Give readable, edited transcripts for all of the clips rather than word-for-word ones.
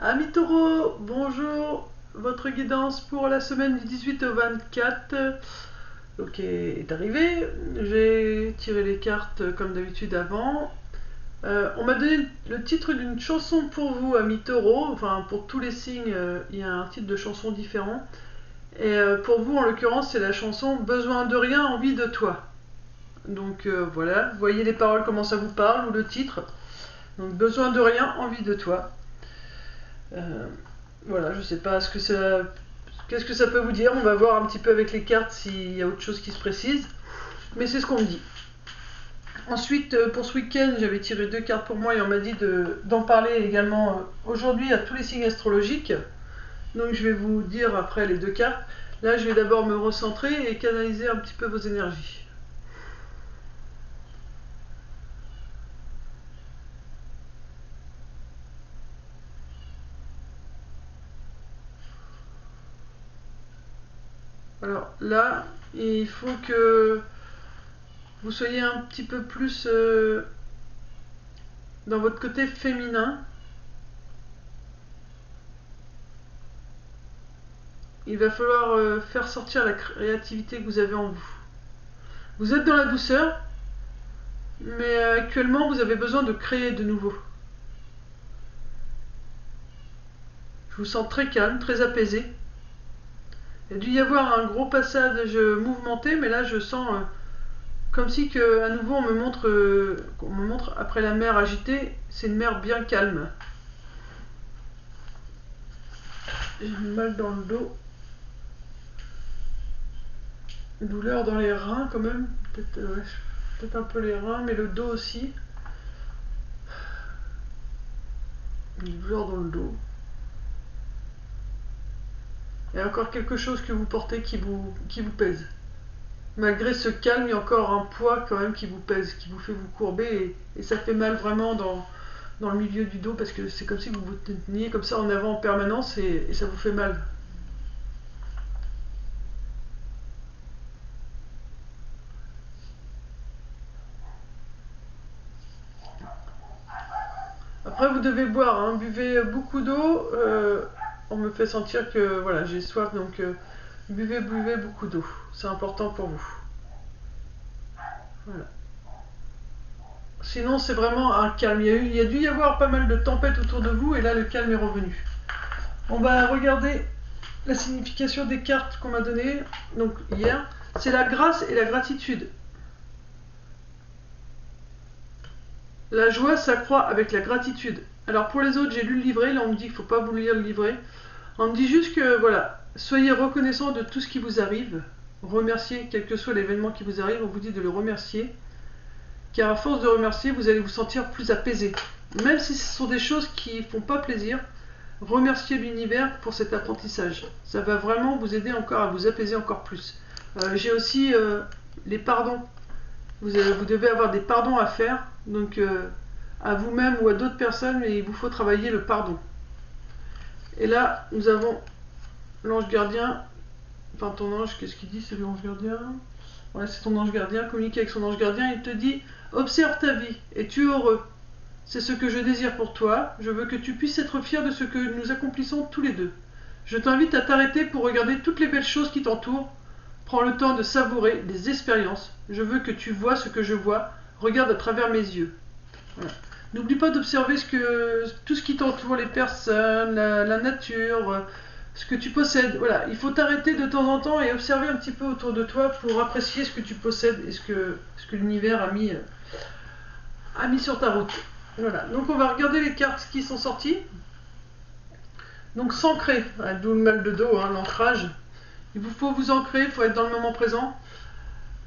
Amis taureaux, bonjour. Votre guidance pour la semaine du 18 au 24 est arrivée. J'ai tiré les cartes comme d'habitude avant. On m'a donné le titre d'une chanson pour vous, amis taureaux. Enfin, pour tous les signes, il y a un titre de chanson différent. Et pour vous, en l'occurrence, c'est la chanson Besoin de rien, envie de toi. Donc voilà, vous voyez les paroles, comment ça vous parle, ou le titre. Donc Besoin de rien, envie de toi. Euh, voilà, je sais pas qu'est-ce que ça peut vous dire. On va voir un petit peu avec les cartes s'il y a autre chose qui se précise. Mais c'est ce qu'on me dit. Ensuite, pour ce week-end, j'avais tiré 2 cartes pour moi et on m'a dit d'en parler également aujourd'hui à tous les signes astrologiques. Donc je vais vous dire après les 2 cartes. Là, je vais d'abord me recentrer et canaliser un petit peu vos énergies. Alors là, il faut que vous soyez un petit peu plus dans votre côté féminin. Il va falloir faire sortir la créativité que vous avez en vous. Vous êtes dans la douceur, mais actuellement vous avez besoin de créer de nouveau. Je vous sens très calme, très apaisé. Il y a dû y avoir un gros passage mouvementé, mais là je sens comme si que, à nouveau on me montre après la mer agitée, c'est une mer bien calme. J'ai mal dans le dos. Douleur dans les reins quand même, peut-être un peu les reins, mais le dos aussi. Une douleur dans le dos. Il y a encore quelque chose que vous portez qui vous pèse. Malgré ce calme, il y a encore un poids quand même qui vous pèse, qui vous fait vous courber et ça fait mal vraiment dans le milieu du dos parce que c'est comme si vous vous teniez comme ça en avant en permanence et ça vous fait mal. Après vous devez boire, hein, buvez beaucoup d'eau. On me fait sentir que voilà, j'ai soif donc buvez beaucoup d'eau. C'est important pour vous. Voilà. Sinon, c'est vraiment un calme. Il y a dû y avoir pas mal de tempêtes autour de vous et là, le calme est revenu. On va regarder la signification des cartes qu'on m'a données donc hier. C'est la grâce et la gratitude. La joie s'accroît avec la gratitude. Alors pour les autres, j'ai lu le livret. Là, on me dit qu'il ne faut pas vous lire le livret. On me dit juste que voilà, soyez reconnaissant de tout ce qui vous arrive. Remerciez, quel que soit l'événement qui vous arrive. On vous dit de le remercier. Car à force de remercier, vous allez vous sentir plus apaisé. Même si ce sont des choses qui ne font pas plaisir, remerciez l'univers pour cet apprentissage. Ça va vraiment vous aider encore à vous apaiser encore plus. J'ai aussi les pardons. Vous devez avoir des pardons à faire, donc à vous-même ou à d'autres personnes, mais il vous faut travailler le pardon. Et là, nous avons l'ange gardien. Enfin, ton ange, qu'est-ce qu'il dit? C'est l'ange gardien. Ouais, c'est ton ange gardien. Communique avec son ange gardien. Il te dit: observe ta vie. Es-tu heureux? C'est ce que je désire pour toi. Je veux que tu puisses être fier de ce que nous accomplissons tous les deux. Je t'invite à t'arrêter pour regarder toutes les belles choses qui t'entourent. Prends le temps de savourer les expériences. Je veux que tu vois ce que je vois. Regarde à travers mes yeux. Voilà. N'oublie pas d'observer tout ce qui t'entoure, les personnes, la nature, ce que tu possèdes. Voilà, il faut t'arrêter de temps en temps et observer un petit peu autour de toi pour apprécier ce que tu possèdes et ce que l'univers a mis sur ta route. Voilà, donc on va regarder les cartes qui sont sorties. Donc s'ancrer, d'où le mal de dos, hein, l'ancrage. Il vous faut vous ancrer, il faut être dans le moment présent.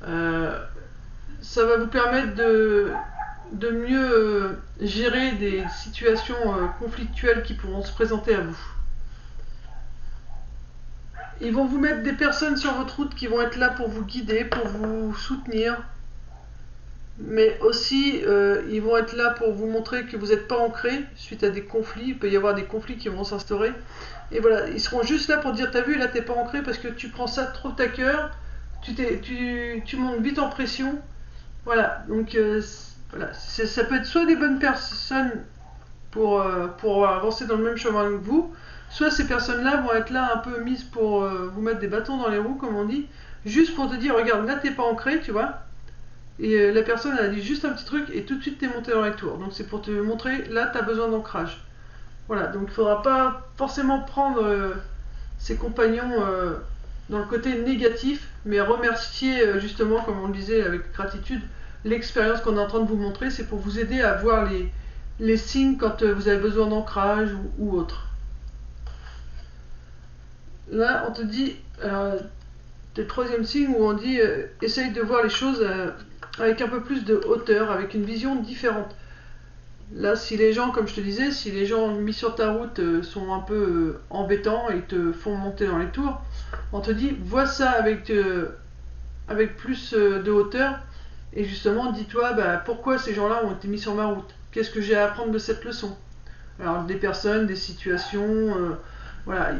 Ça va vous permettre de mieux gérer des situations conflictuelles qui pourront se présenter à vous. Ils vont vous mettre des personnes sur votre route qui vont être là pour vous guider, pour vous soutenir. Mais aussi, ils vont être là pour vous montrer que vous n'êtes pas ancré suite à des conflits. Il peut y avoir des conflits qui vont s'instaurer. Et voilà, ils seront juste là pour dire: t'as vu, là t'es pas ancré parce que tu prends ça trop à cœur, tu montes vite en pression. Voilà, donc voilà, ça peut être soit des bonnes personnes pour avancer dans le même chemin que vous. Soit ces personnes-là vont être là un peu mises pour vous mettre des bâtons dans les roues, comme on dit, juste pour te dire, regarde, là t'es pas ancré, tu vois. Et la personne elle a dit juste un petit truc et tout de suite t'es monté dans les tours. Donc c'est pour te montrer, là t'as besoin d'ancrage. Voilà, donc il ne faudra pas forcément prendre ses compagnons dans le côté négatif, mais remercier justement, comme on le disait avec gratitude, l'expérience qu'on est en train de vous montrer, c'est pour vous aider à voir les signes quand vous avez besoin d'ancrage ou autre. Là, on te dit, le troisième signe où on dit essaye de voir les choses avec un peu plus de hauteur, avec une vision différente. Là, si les gens, comme je te disais, si les gens mis sur ta route sont un peu embêtants et te font monter dans les tours, on te dit vois ça avec plus de hauteur et justement dis-toi pourquoi ces gens-là ont été mis sur ma route. Qu'est-ce que j'ai à apprendre de cette leçon? Alors des personnes, des situations, voilà,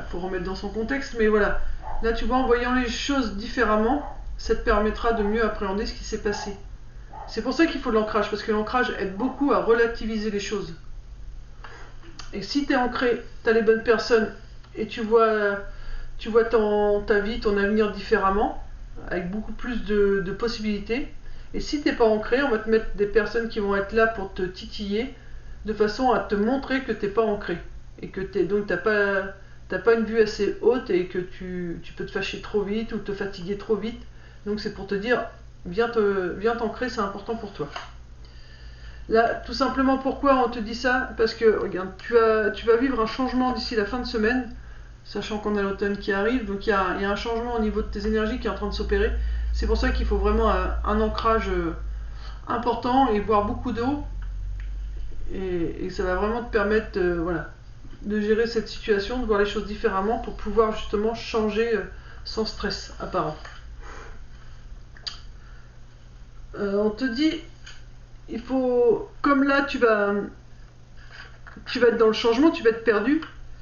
faut remettre dans son contexte, mais voilà. Là, tu vois, en voyant les choses différemment, ça te permettra de mieux appréhender ce qui s'est passé. C'est pour ça qu'il faut de l'ancrage, parce que l'ancrage aide beaucoup à relativiser les choses. Et si tu es ancré, tu as les bonnes personnes et tu vois ta vie, ton avenir différemment, avec beaucoup plus de possibilités. Et si tu n'es pas ancré, on va te mettre des personnes qui vont être là pour te titiller, de façon à te montrer que tu n'es pas ancré. Et que donc tu n'as pas une vue assez haute et que tu peux te fâcher trop vite ou te fatiguer trop vite. Donc c'est pour te dire, viens t'ancrer, c'est important pour toi. Là, tout simplement pourquoi on te dit ça? Parce que, regarde, tu vas vivre un changement d'ici la fin de semaine, sachant qu'on a l'automne qui arrive, donc il y a un changement au niveau de tes énergies qui est en train de s'opérer. C'est pour ça qu'il faut vraiment un ancrage important et boire beaucoup d'eau. Et ça va vraiment te permettre de gérer cette situation, de voir les choses différemment pour pouvoir justement changer sans stress apparent. On te dit, il faut, comme là tu vas être dans le changement, tu vas être perdu,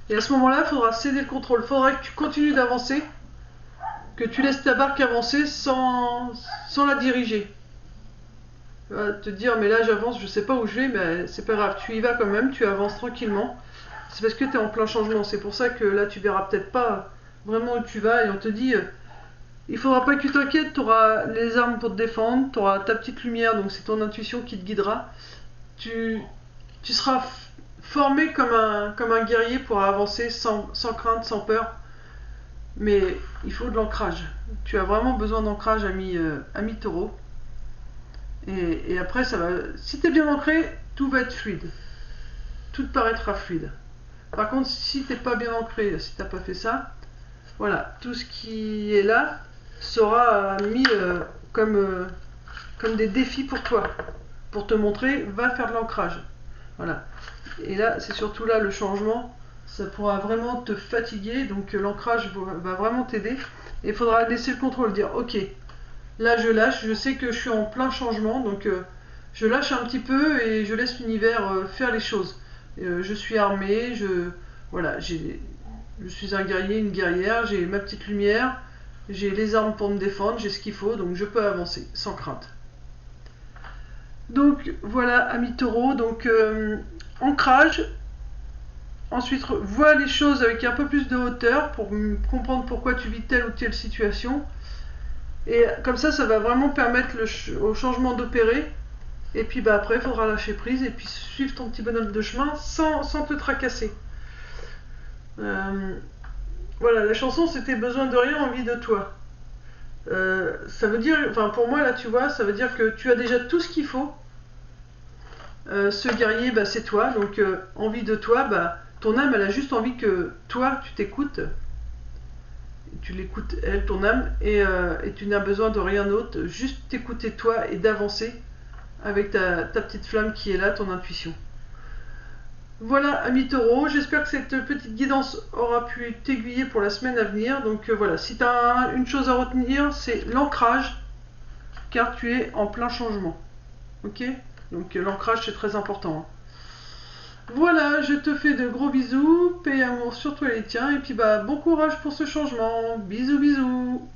et à ce moment-là, il faudra céder le contrôle, il faudra que tu continues d'avancer, que tu laisses ta barque avancer sans la diriger. Tu vas te dire, mais là j'avance, je sais pas où je vais, mais c'est pas grave, tu y vas quand même, tu avances tranquillement. C'est parce que tu es en plein changement, c'est pour ça que là tu verras peut-être pas vraiment où tu vas, et on te dit, il faudra pas que tu t'inquiètes, tu auras les armes pour te défendre, tu auras ta petite lumière, donc c'est ton intuition qui te guidera. Tu seras formé comme un guerrier pour avancer sans crainte, sans peur. Mais il faut de l'ancrage. Tu as vraiment besoin d'ancrage, ami taureau. Et après, si tu es bien ancré, tout va être fluide. Tout te paraîtra fluide. Par contre, si tu n'es pas bien ancré, si tu n'as pas fait ça, voilà, tout ce qui est là sera mis comme des défis pour toi, pour te montrer, va faire de l'ancrage. Voilà. Et là, c'est surtout là le changement, ça pourra vraiment te fatiguer, donc l'ancrage va vraiment t'aider. Et il faudra laisser le contrôle, dire ok, là je lâche, je sais que je suis en plein changement, donc je lâche un petit peu et je laisse l'univers faire les choses. Je suis armé, voilà, je suis un guerrier, une guerrière, j'ai ma petite lumière, j'ai les armes pour me défendre, j'ai ce qu'il faut, donc je peux avancer sans crainte. Donc voilà, ami taureau, donc ancrage. Ensuite, vois les choses avec un peu plus de hauteur pour comprendre pourquoi tu vis telle ou telle situation. Et comme ça va vraiment permettre au changement d'opérer. Et puis après, il faudra lâcher prise et puis suivre ton petit bonhomme de chemin sans te tracasser. Voilà, la chanson c'était besoin de rien, envie de toi. Ça veut dire, enfin pour moi là tu vois, ça veut dire que tu as déjà tout ce qu'il faut. Ce guerrier, c'est toi, donc envie de toi, ton âme elle a juste envie que toi tu t'écoutes. Tu l'écoutes elle, ton âme, et tu n'as besoin de rien d'autre, juste t'écouter toi et d'avancer avec ta petite flamme qui est là, ton intuition. Voilà, ami taureau, j'espère que cette petite guidance aura pu t'aiguiller pour la semaine à venir. Donc voilà, si tu as une chose à retenir, c'est l'ancrage, car tu es en plein changement. Ok? Donc l'ancrage, c'est très important. Voilà, je te fais de gros bisous, paix et amour sur toi et les tiens, et puis bon courage pour ce changement. Bisous, bisous.